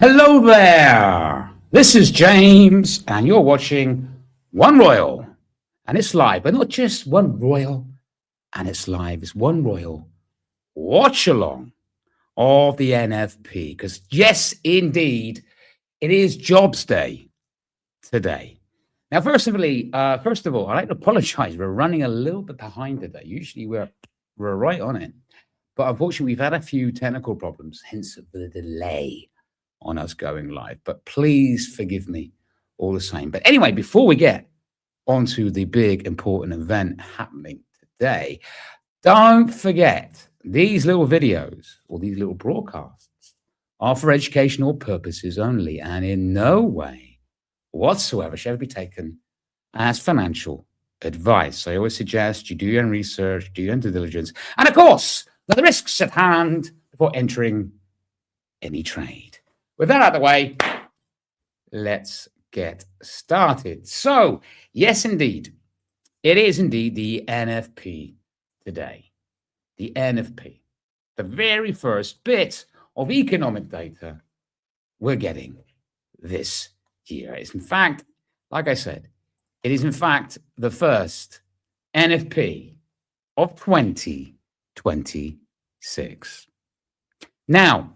Hello there. This is James, and you're watching OneRoyal, and it's live, but not just OneRoyal, and it's live. It's OneRoyal WatchAlong of the NFP, because yes, indeed, it is Jobs Day today. Now, first of all, I'd like to apologize. We're running a little bit behind today. Usually, we're right on it, but unfortunately, we've had a few technical problems, hence the delay on us going live, but please forgive me all the same. But anyway, before we get onto the big important event happening today, don't forget these little videos or these little broadcasts are for educational purposes only, and in no way whatsoever shall be taken as financial advice. I always suggest you do your own research, do your own due diligence, and of course, know the risks at hand before entering any trade. With that out of the way, let's get started. So, yes, indeed, it is indeed the NFP today. The NFP, the very first bit of economic data we're getting this year. It's in fact, like I said, it is in fact the first NFP of 2026. Now,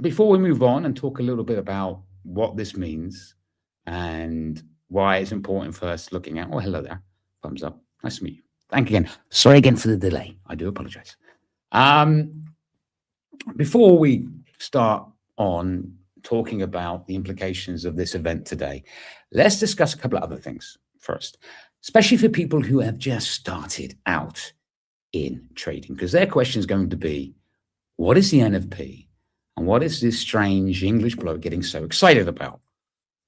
before we move on and talk a little bit about what this means and why it's important for us looking at, oh, hello there, thumbs up, nice to meet you. Thank you again. Sorry again for the delay. I do apologize. Before we start on talking about the implications of this event today, let's discuss a couple of other things first, especially for people who have just started out in trading, because their question is going to be, what is the NFP? And what is this strange English bloke getting so excited about?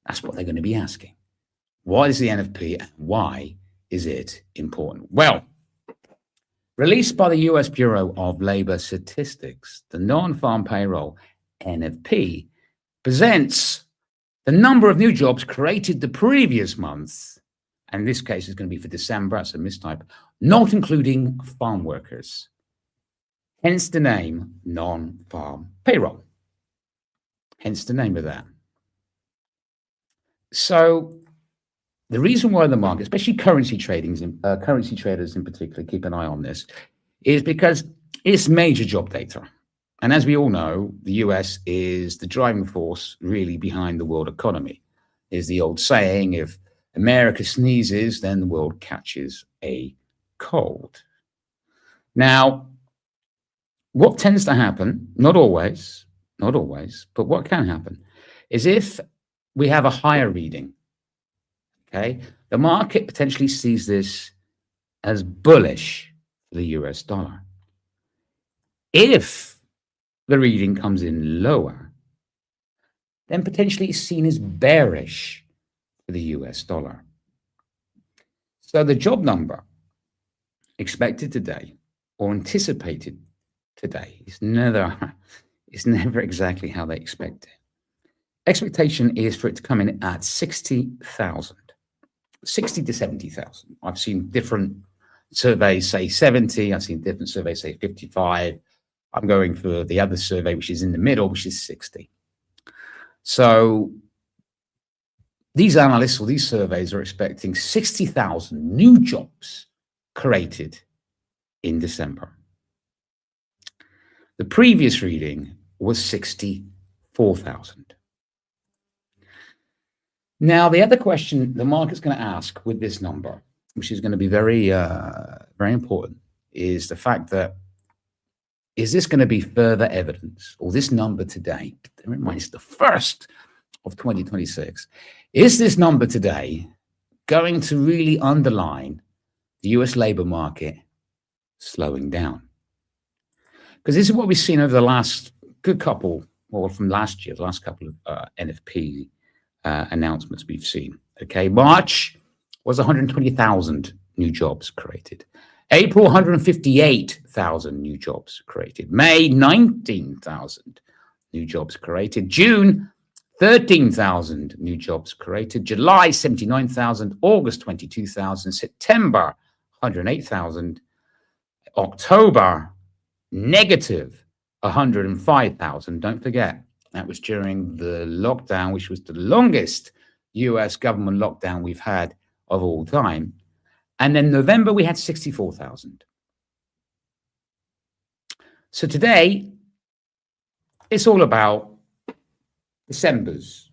That's what they're going to be asking. What is the NFP and why is it important? Well, released by the US Bureau of Labor Statistics, the non-farm payroll NFP presents the number of new jobs created the previous month, and in this case is going to be for December, that's a mistype, not including farm workers. Hence the name non-farm payroll. Hence the name of that. So the reason why the market, especially currency traders in particular, keep an eye on this, is because it's major job data. And as we all know, the US is the driving force really behind the world economy. Is the old saying, if America sneezes, then the world catches a cold. Now, what tends to happen, not always, but what can happen is if we have a higher reading, okay, the market potentially sees this as bullish for the US dollar. If the reading comes in lower, then potentially it's seen as bearish for the US dollar. So the job number expected today or anticipated today is never exactly how they expect it. Expectation is for it to come in at 60,000, 60 to 70,000. I've seen different surveys say 70. I've seen different surveys say 55. I'm going for the other survey, which is in the middle, which is 60. So these analysts or these surveys are expecting 60,000 new jobs created in December. The previous reading was 64,000. Now, the other question the market's going to ask with this number, which is going to be very, very important, is the fact that, is this going to be further evidence, or this number today, remind it's the first of 2026, is this number today going to really underline the US labor market slowing down? Because this is what we've seen over the last good couple, well, from last year, the last couple of NFP announcements we've seen. Okay, March was 120,000 new jobs created. April, 158,000 new jobs created. May, 19,000 new jobs created. June, 13,000 new jobs created. July, 79,000. August, 22,000. September, 108,000. October, negative 105,000. Don't forget, That was during the lockdown, which was the longest US government lockdown we've had of all time. And then November, we had 64,000. So today, it's all about December's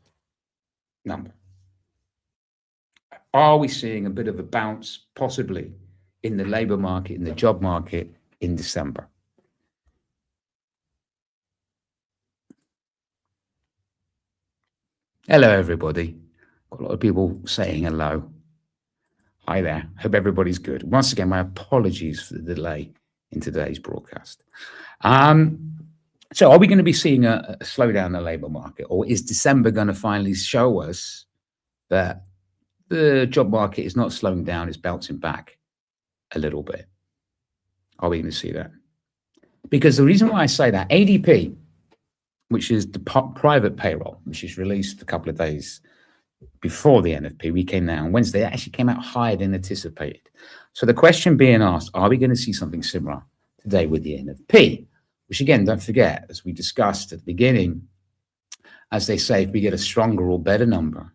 number. Are we seeing a bit of a bounce, possibly, in the labor market, in the job market in December? Hello, everybody. Got a lot of people saying hello. Hi there. Hope everybody's good. Once again, my apologies for the delay in today's broadcast. So are we going to be seeing a slowdown in the labor market, or is December going to finally show us that the job market is not slowing down, it's bouncing back a little bit? Are we going to see that? Because the reason why I say that, ADP, which is the private payroll, which is released a couple of days before the NFP, we came out on Wednesday, it actually came out higher than anticipated. So the question being asked, are we going to see something similar today with the NFP? Which again, don't forget, as we discussed at the beginning, as they say, if we get a stronger or better number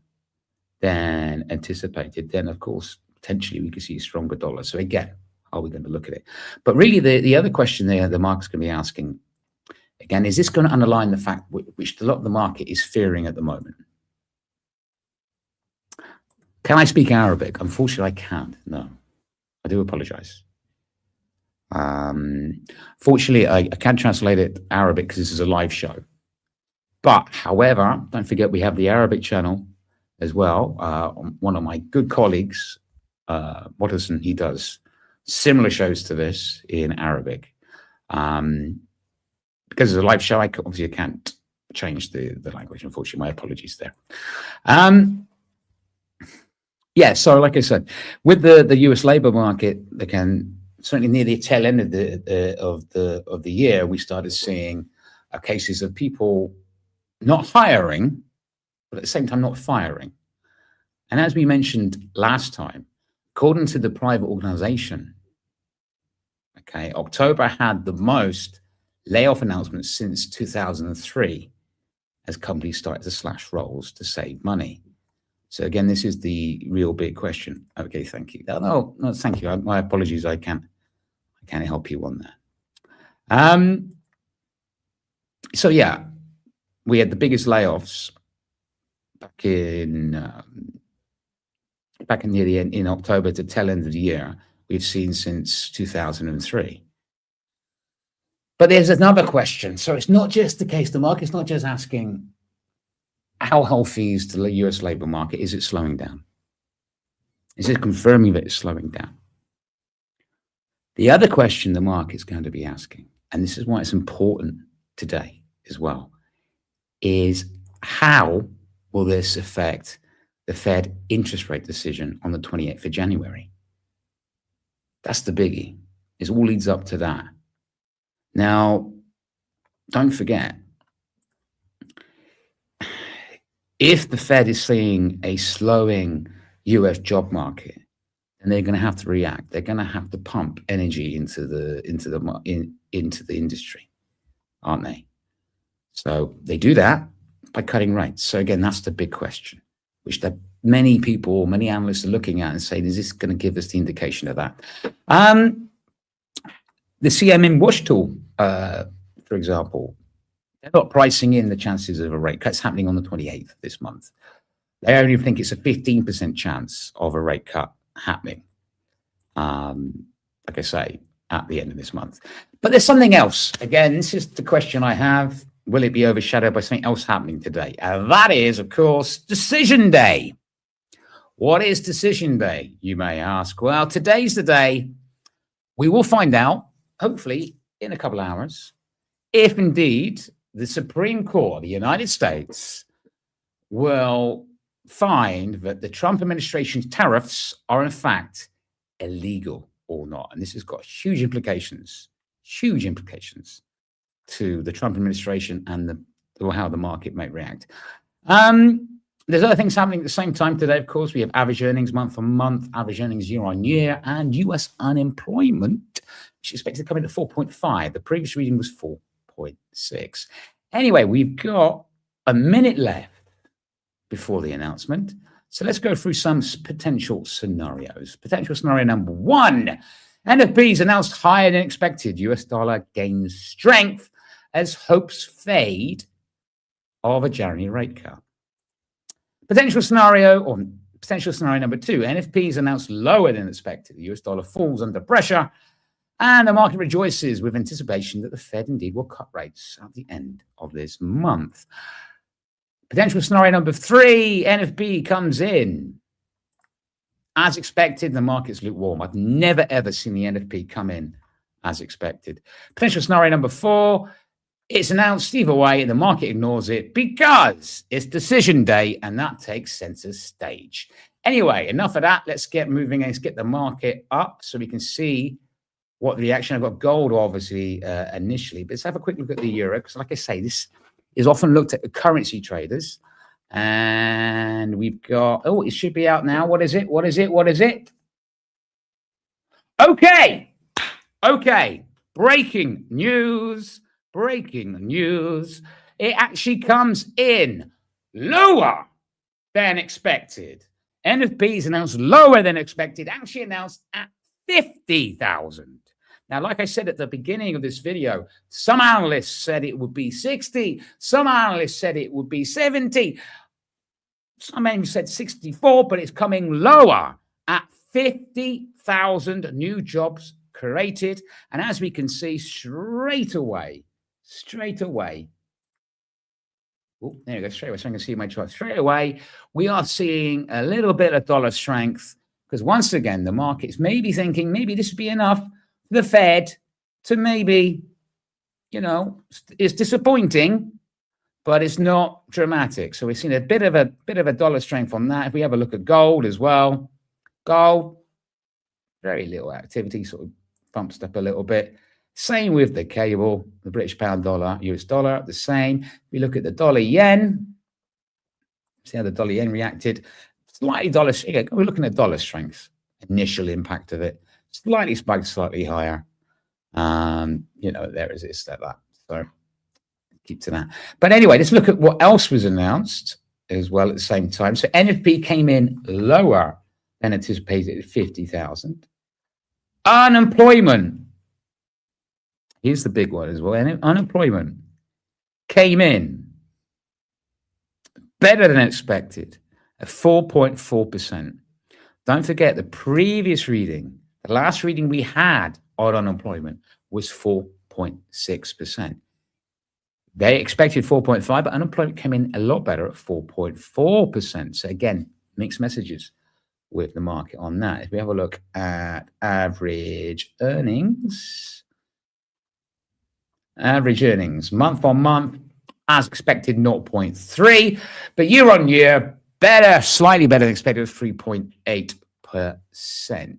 than anticipated, then of course, potentially we could see a stronger dollar. So again, are we going to look at it? But really the other question there, the market's going to be asking, again, is this going to underline the fact which a lot of the market is fearing at the moment? Can I speak Arabic? Unfortunately, I can't. No, I do apologize. Fortunately, I can't translate it Arabic because this is a live show. But however, don't forget we have the Arabic channel as well. One of my good colleagues, Watterson, he does similar shows to this in Arabic. Because it's a live show, obviously I can't change the language. Unfortunately, my apologies there. Yeah, so like I said, with the US labor market, again, certainly near the tail end of the year, we started seeing cases of people not hiring, but at the same time not firing. And as we mentioned last time, according to the private organization, okay, October had the most layoff announcements since 2003 as companies started to slash roles to save money. So again, this is the real big question. Okay, thank you. No, thank you. My apologies. I can't help you on that. So yeah, we had the biggest layoffs back in near the end in October to tail end of the year we've seen since 2003. But there's another question. So it's not just the case. The market's not just asking how healthy is the US labor market. Is it slowing down? Is it confirming that it's slowing down? The other question the market's going to be asking, and this is why it's important today as well, is how will this affect the Fed interest rate decision on the 28th of January? That's the biggie. It all leads up to that. Now, don't forget, if the Fed is seeing a slowing US job market, then they're going to have to react. They're going to have to pump energy into the industry, aren't they? So they do that by cutting rates. So again, that's the big question, which that many people, many analysts are looking at and saying, is this going to give us the indication of that? The CMM watch tool, for example, they're not pricing in the chances of a rate cut. It's happening on the 28th of this month. They only think it's a 15% chance of a rate cut happening, like I say, at the end of this month. But there's something else. Again, this is the question I have. Will it be overshadowed by something else happening today? And that is, of course, Decision Day. What is Decision Day, you may ask? Well, today's the day we will find out, hopefully in a couple of hours, if indeed the Supreme Court of the United States will find that the Trump administration's tariffs are in fact illegal or not. And this has got huge implications to the Trump administration and how the market may react. There's other things happening at the same time today. Of course, we have average earnings month on month, average earnings year on year, and US unemployment, which is expected to come in at 4.5. The previous reading was 4.6. Anyway, we've got a minute left before the announcement. So let's go through some potential scenarios. Potential scenario number one, NFPs announced higher than expected. US dollar gains strength as hopes fade of a January rate cut. Potential scenario number two, NFPs announced lower than expected. The US dollar falls under pressure and the market rejoices with anticipation that the Fed indeed will cut rates at the end of this month. Potential scenario number three, NFP comes in as expected. The market's lukewarm. I've never, ever seen the NFP come in as expected. Potential scenario number four, it's announced either way and the market ignores it because it's decision day and that takes center stage. Anyway, enough of that. Let's get moving and let's get the market up so we can see what the reaction. I've got gold, obviously, initially, but let's have a quick look at the euro because, like I say, this is often looked at the currency traders. And we've got, oh, it should be out now. What is it? What is it? What is it? Okay. Okay. Breaking news. Breaking news. It actually comes in lower than expected. NFPs announced lower than expected, actually announced at 50,000. Now, like I said at the beginning of this video, some analysts said it would be 60. Some analysts said it would be 70. Some analysts said 64, but it's coming lower at 50,000 new jobs created. And as we can see straight away, oh, there you go, straight away, so I can see my chart. Straight away, we are seeing a little bit of dollar strength because once again, the market's maybe thinking maybe this would be enough for the Fed to maybe, you know, it's disappointing, but it's not dramatic. So we've seen a bit of a dollar strength on that. If we have a look at gold as well, gold, very little activity, sort of bumps up a little bit. Same with the cable, the British pound dollar, US dollar, the same. We look at the dollar yen, see how the dollar yen reacted. Slightly dollar, we're looking at dollar strength, initial impact of it. Slightly spiked, slightly higher. You know, there is this, that. So keep to that. But anyway, let's look at what else was announced as well at the same time. So NFP came in lower than anticipated at 50,000. Unemployment. Here's the big one as well. Unemployment came in better than expected at 4.4%. Don't forget the previous reading, the last reading we had on unemployment was 4.6%. They expected 4.5, but unemployment came in a lot better at 4.4%. So again, mixed messages with the market on that. If we have a look at average earnings, month on month, as expected, 0.3, but year on year, better, slightly better than expected, 3.8%.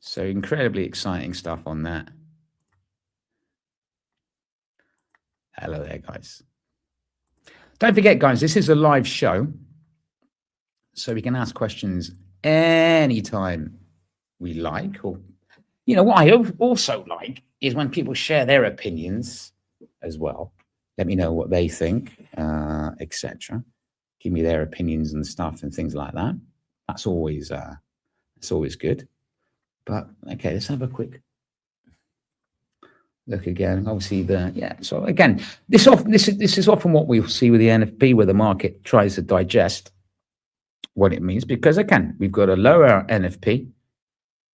So incredibly exciting stuff on that. Hello there, guys. Don't forget, guys, this is a live show, so we can ask questions anytime we like. Or, you know, what I also like is when people share their opinions as well. Let me know what they think, etc. Give me their opinions and stuff and things like that. That's always good. But okay, let's have a quick look again. Obviously, so again, this is often what we see with the NFP, where the market tries to digest what it means, because again, we've got a lower NFP,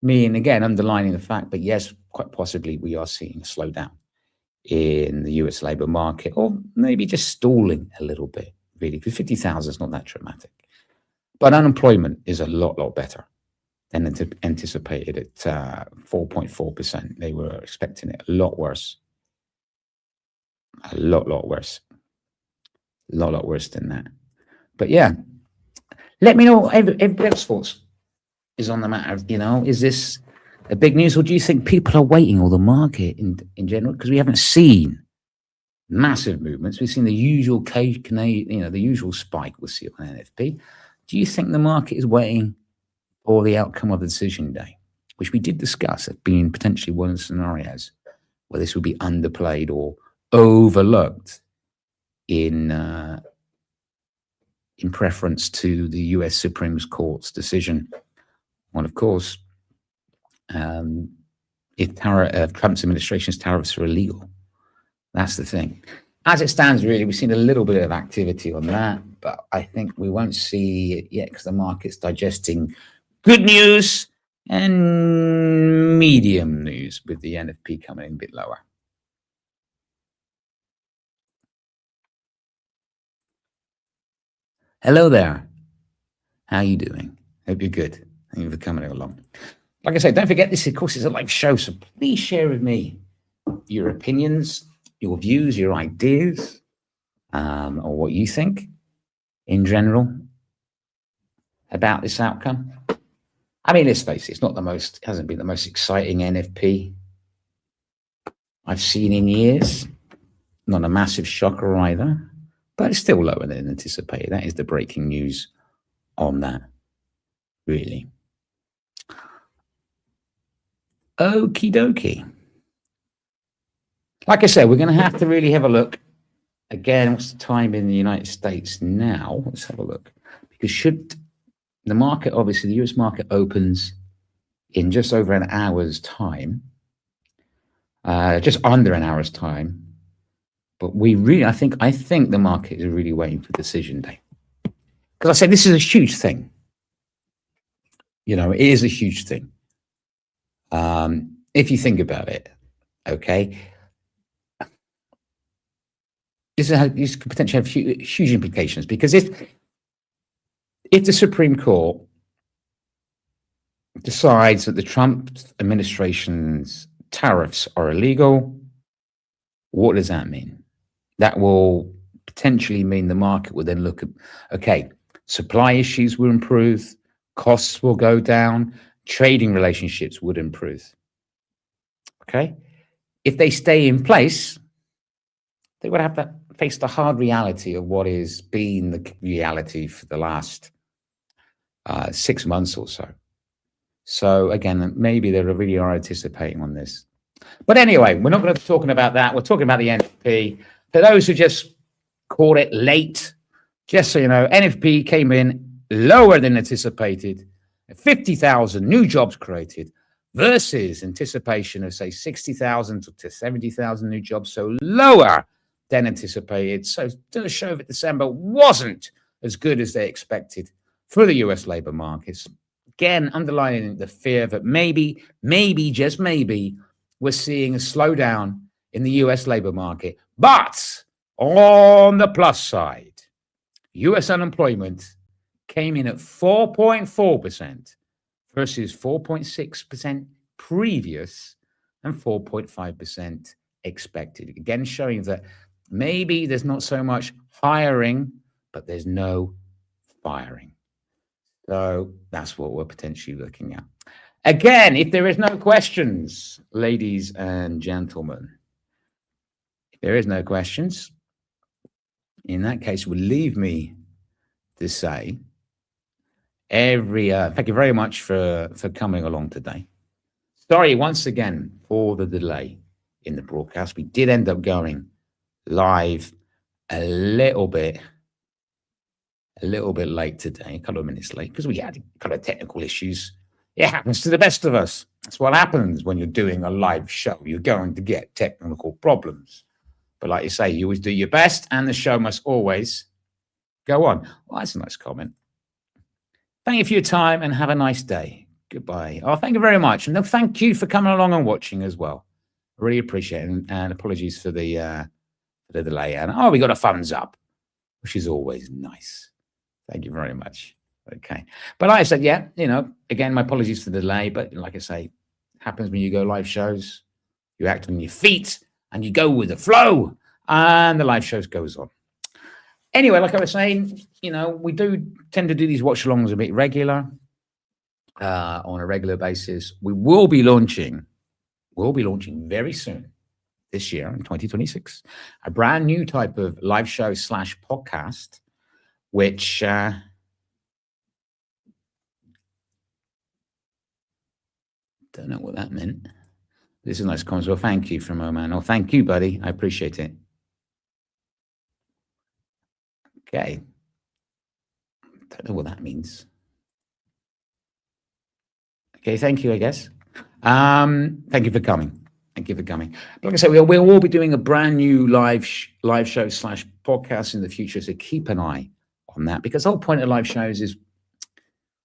meaning again underlining the fact that yes, quite possibly we are seeing a slowdown in the US labor market, or maybe just stalling a little bit. Really, because 50,000 is not that dramatic, but unemployment is a lot better than anticipated at 4.4%. They were expecting it a lot worse. A lot worse. A lot worse than that. But yeah, let me know everybody's thoughts is on the matter of, you know, is this a big news, or do you think people are waiting, or the market in general? Because we haven't seen massive movements. We've seen the usual the usual spike we'll see on NFP. Do you think the market is waiting for the outcome of the decision day? which we did discuss as being potentially one of the scenarios where this would be underplayed or overlooked in preference to the US Supreme Court's decision. Well, of course, if Trump's administration's tariffs are illegal, that's the thing. As it stands, really, we've seen a little bit of activity on that, but I think we won't see it yet because the market's digesting good news and medium news, with the NFP coming in a bit lower. Hello there. How are you doing? Hope you're good. Thank you for coming along. Like I said, don't forget, this, of course, is a live show, so please share with me your opinions, your views, your ideas, or what you think in general about this outcome. I mean, let's face it, it hasn't been the most exciting NFP I've seen in years. Not a massive shocker either, but it's still lower than anticipated. That is the breaking news on that, really. Okie dokie. Like I said, we're going to have to really have a look. Again, what's the time in the United States now? Let's have a look. Because should the market, obviously, the US market opens in just over an hour's time, just under an hour's time. But I think the market is really waiting for decision day. Because I said this is a huge thing. It is a huge thing. If you think about it, okay, this could potentially have huge implications, because if the Supreme Court decides that the Trump administration's tariffs are illegal, what does that mean? That will potentially mean the market will then look at, okay, supply issues will improve, costs will go down, trading relationships would improve. Okay? If they stay in place, they would have to face the hard reality of what has been the reality for the last 6 months or so. So again, maybe they really are anticipating on this. But anyway, we're not going to be talking about that. We're talking about the NFP. For those who just caught it late, just so you know, NFP came in lower than anticipated. 50,000 new jobs created versus anticipation of, say, 60,000 to 70,000 new jobs, so lower than anticipated. So to show that December wasn't as good as they expected for the US labor markets. Again, underlining the fear that maybe, just maybe, we're seeing a slowdown in the US labor market. But on the plus side, US unemployment came in at 4.4% versus 4.6% previous and 4.5% expected. Again, showing that maybe there's not so much hiring, but there's no firing. So that's what we're potentially looking at. Again, if there is no questions, ladies and gentlemen, if there is no questions, in that case, will leave me to say thank you very much for coming along today. Sorry once again for the delay in the broadcast. We did end up going live a little bit late today, a couple of minutes late, because we had a couple of technical issues. It happens to the best of us. That's what happens when you're doing a live show. You're going to get technical problems. But like you say, you always do your best, and the show must always go on. Well, that's a nice comment. Thank you for your time, and have a nice day. Goodbye. Oh, thank you very much. And thank you for coming along and watching as well. I really appreciate it. And apologies for the delay. And we got a thumbs up, which is always nice. Thank you very much. Okay. But like I said, yeah, again, my apologies for the delay. But like I say, it happens when you go live shows. You act on your feet and you go with the flow, and the live shows goes on. Anyway, like I was saying, we do tend to do these watch-alongs a bit regular, on a regular basis. We will be launching very soon this year in 2026, a brand new type of live show / podcast, which Don't know what that meant. This is a nice comment. Well, thank you from Oman. Oh, thank you, buddy. I appreciate it. Okay. Don't know what that means. Okay, thank you, I guess. Thank you for coming. Thank you for coming. But like I said, we'll all be doing a brand new live show / podcast in the future, so keep an eye on that, because the whole point of live shows is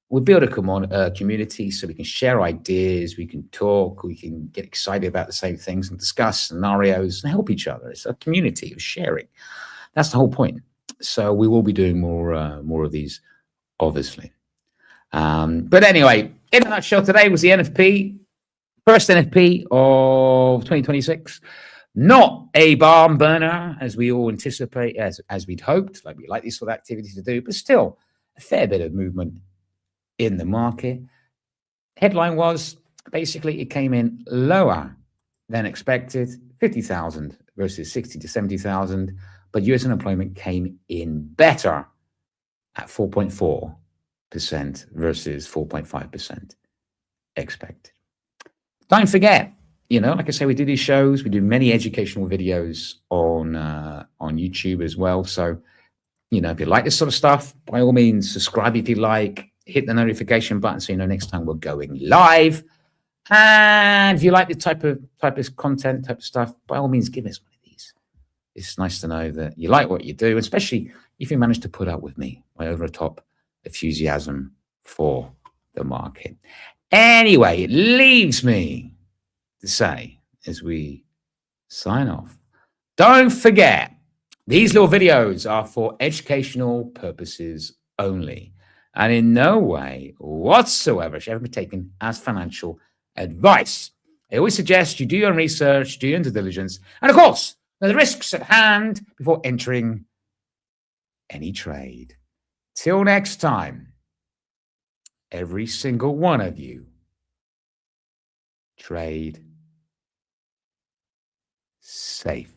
we build a community so we can share ideas, we can talk, we can get excited about the same things and discuss scenarios and help each other. It's a community of sharing. That's the whole point. So we will be doing more of these, obviously. But anyway, in a nutshell, today was the NFP, first NFP of 2026. Not a barn burner, as we all anticipate, as we'd hoped, like we like these sort of activities to do, but still a fair bit of movement in the market. Headline was basically it came in lower than expected, 50,000 versus 60 to 70,000, but US unemployment came in better at 4.4% versus 4.5% expected. Don't forget, like I say, we do these shows, we do many educational videos on YouTube as well. So, if you like this sort of stuff, by all means, subscribe if you like, hit the notification button so you know next time we're going live. And if you like the type of content, type of stuff, by all means, give us one of these. It's nice to know that you like what you do, especially if you manage to put up with me, my over-the-top enthusiasm for the market. Anyway, it leaves me to say, as we sign off, don't forget, these little videos are for educational purposes only, and in no way whatsoever should ever be taken as financial advice. I always suggest you do your own research, do your own due diligence, and of course, know the risks at hand before entering any trade. Till next time, every single one of you, trade safe.